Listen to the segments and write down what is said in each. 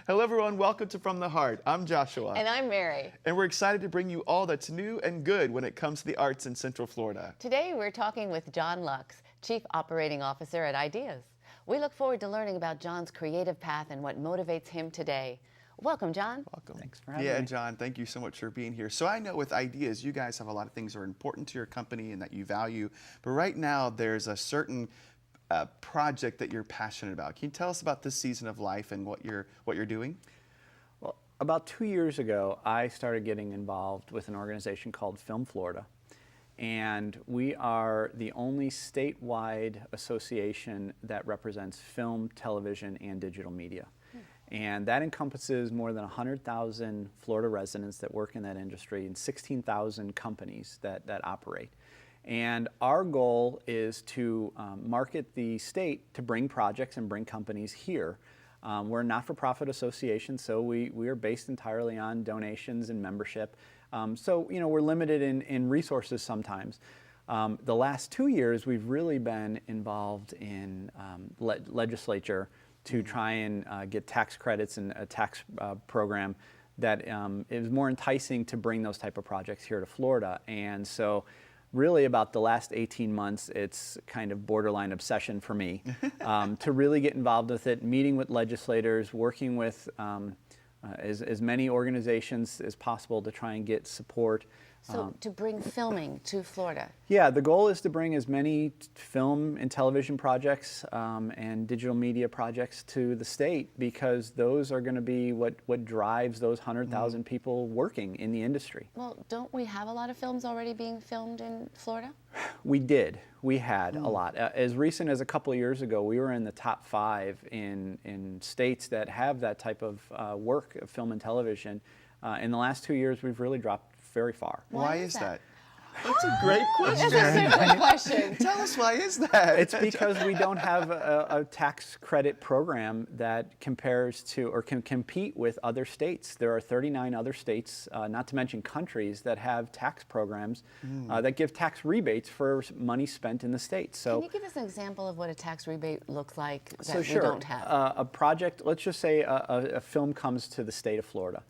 Hello, everyone. Welcome to From the Heart. I'm Joshua. And I'm Mary. And we're excited to bring you all that's new and good when it comes to the arts in Central Florida. Today, we're talking with John Lux, Chief Operating Officer at Ideas. We look forward to learning about John's creative path and what motivates him today. Welcome, John. Welcome. Thanks for having me. Yeah, John, thank you so much for being here. So I know with Ideas, you guys have a lot of things that are important to your company and that you value. But right now, there's a certain project that you're passionate about. Can you tell us about this season of life and what you're doing? Well, about 2 years ago, I started getting involved with an organization called Film Florida. And we are the only statewide association that represents film, television, and digital media. And that encompasses more than 100,000 Florida residents that work in that industry and 16,000 companies that operate. And our goal is to market the state to bring projects and bring companies here. We're a not-for-profit association, so we are based entirely on donations and membership. So, you know, we're limited in resources sometimes. The last 2 years, we've really been involved in legislature to try and get tax credits and a tax program that is more enticing to bring those type of projects here to Florida. And so really about the last 18 months, it's kind of borderline obsession for me to really get involved with it, meeting with legislators, working with as many organizations as possible to try and get support. So to bring filming to Florida. Yeah, the goal is to bring as many film and television projects and digital media projects to the state, because those are going to be what drives those 100,000 people working in the industry. Well, don't we have a lot of films already being filmed in Florida? We did. We had a lot. As recent as a couple of years ago, we were in the top 5 in states that have that type of work of film and television. In the last 2 years, we've really dropped very far. Why is that? That's a great question. That's a super question. Tell us, why is that? It's because we don't have a tax credit program that compares to or can compete with other states. There are 39 other states, not to mention countries, that have tax programs that give tax rebates for money spent in the state. So, can you give us an example of what a tax rebate looks like that we sure. don't have? A project, let's just say a film comes to the state of Florida.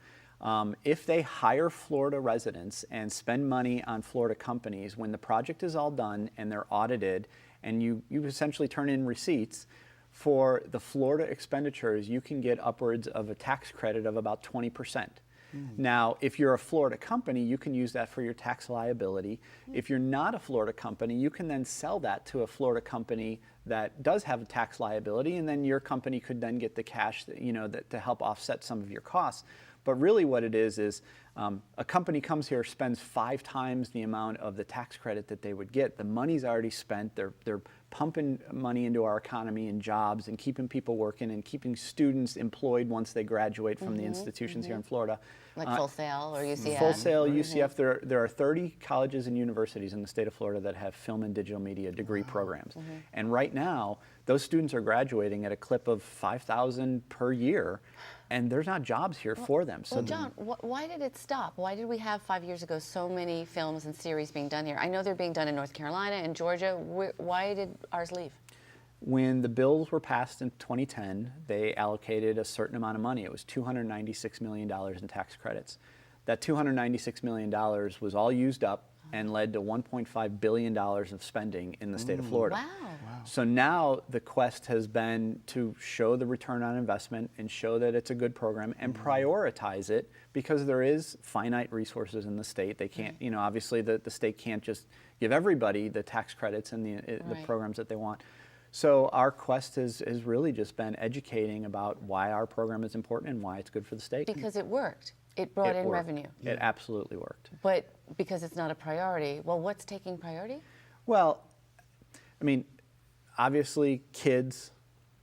If they hire Florida residents and spend money on Florida companies, when the project is all done and they're audited and you essentially turn in receipts for the Florida expenditures, you can get upwards of a tax credit of about 20%. Now, if you're a Florida company, you can use that for your tax liability. If you're not a Florida company, you can then sell that to a Florida company that does have a tax liability, and then your company could then get the cash to help offset some of your costs. But really what it is a company comes here, spends 5 times the amount of the tax credit that they would get. The money's already spent. They're pumping money into our economy and jobs and keeping people working and keeping students employed once they graduate from the institutions here in Florida. Like Full Sail or UCF? Full Sail, UCF. There are 30 colleges and universities in the state of Florida that have film and digital media degree programs. And right now, those students are graduating at a clip of 5,000 per year. And there's not jobs here for them. So, John, why did it stop? Why did we have 5 years ago so many films and series being done here? I know they're being done in North Carolina and Georgia. Why did ours leave? When the bills were passed in 2010, they allocated a certain amount of money. It was $296 million in tax credits. That $296 million was all used up and led to $1.5 billion of spending in the state of Florida. Wow. So now the quest has been to show the return on investment and show that it's a good program and prioritize it, because there is finite resources in the state. They can't, obviously the state can't just give everybody the tax credits and the programs that they want. So our quest has really just been educating about why our program is important and why it's good for the state. Because it worked. It brought in revenue. It absolutely worked. But because it's not a priority, well, what's taking priority? Well, I mean, obviously kids,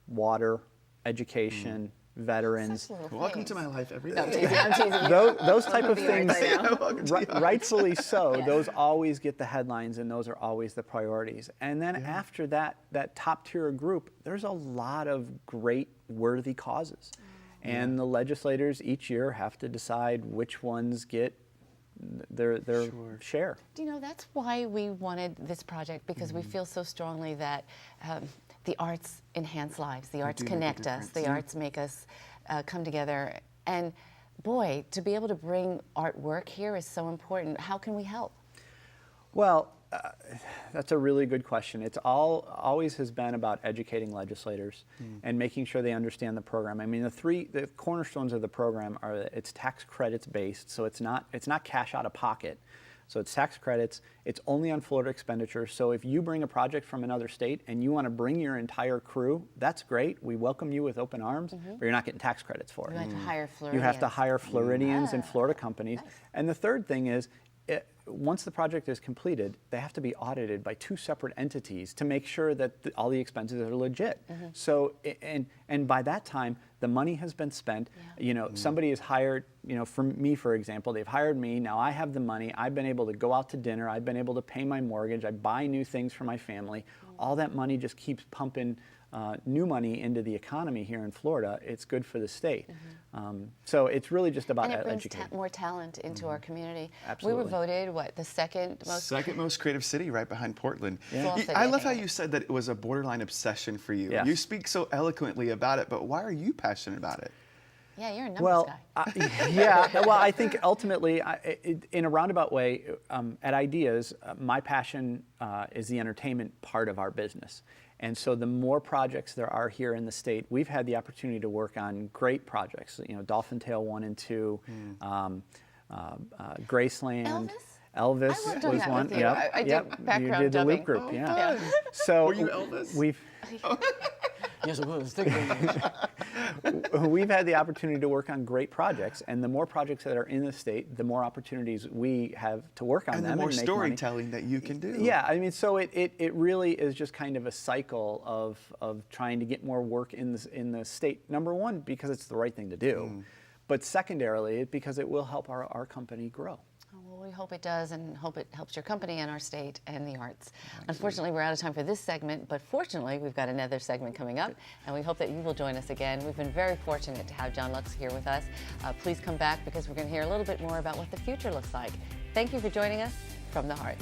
water, education, veterans. Welcome to my life every day. I'm teasing you. Those type of things, Right rightfully so, those always get the headlines and those are always the priorities. And then after that top tier group, there's a lot of great worthy causes. And the legislators each year have to decide which ones get their share. Do you know, that's why we wanted this project, because we feel so strongly that the arts enhance lives, the arts connect us, the arts make us come together. And boy, to be able to bring artwork here is so important. How can we help? Well, that's a really good question. It's always has been about educating legislators and making sure they understand the program. I mean, the cornerstones of the program are that it's tax credits based, so it's not cash out of pocket. So it's tax credits. It's only on Florida expenditures. So if you bring a project from another state and you want to bring your entire crew, that's great. We welcome you with open arms, but you're not getting tax credits for it. You have to hire Floridians. You have to hire Floridians and Florida companies. Nice. And the third thing is, once the project is completed, they have to be audited by 2 separate entities to make sure that all the expenses are legit. So, and by that time, the money has been spent. Yeah. You know, somebody is hired. You know, for me, for example, they've hired me. Now I have the money. I've been able to go out to dinner. I've been able to pay my mortgage. I buy new things for my family. All that money just keeps pumping new money into the economy here in Florida. It's good for the state. So it's really just about And it brings educating. more talent into our community. Absolutely. We were voted, what, the second most creative city, right behind Portland. Yeah. Small city, I love how anyway. you said that it was a borderline obsession for you. Yes. You speak so eloquently about it, but why are you passionate about it? Yeah, you're a numbers Well, guy. yeah. Well, I think ultimately, in a roundabout way, at Ideas, my passion is the entertainment part of our business. And so the more projects there are here in the state, we've had the opportunity to work on great projects. You know, Dolphin Tale 1 and 2, Graceland. Elvis? I love doing was that one. with you. Yep, I did yep. background You did the dubbing. Loop Group, Oh, yeah. fun. So Were you Elvis? We've Yes, it was. Stick with me. we've had the opportunity to work on great projects, and the more projects that are in the state, the more opportunities we have to work on And them the more and make storytelling that you can do. money. Yeah, I mean, so it really is just kind of a cycle of trying to get more work in the state. Number one, because it's the right thing to do, but secondarily, because it will help our company grow. Well, we hope it does, and hope it helps your company and our state and the arts. Unfortunately, we're out of time for this segment, but fortunately, we've got another segment coming up, and we hope that you will join us again. We've been very fortunate to have John Lux here with us. Please come back, because we're going to hear a little bit more about what the future looks like. Thank you for joining us from the Heart.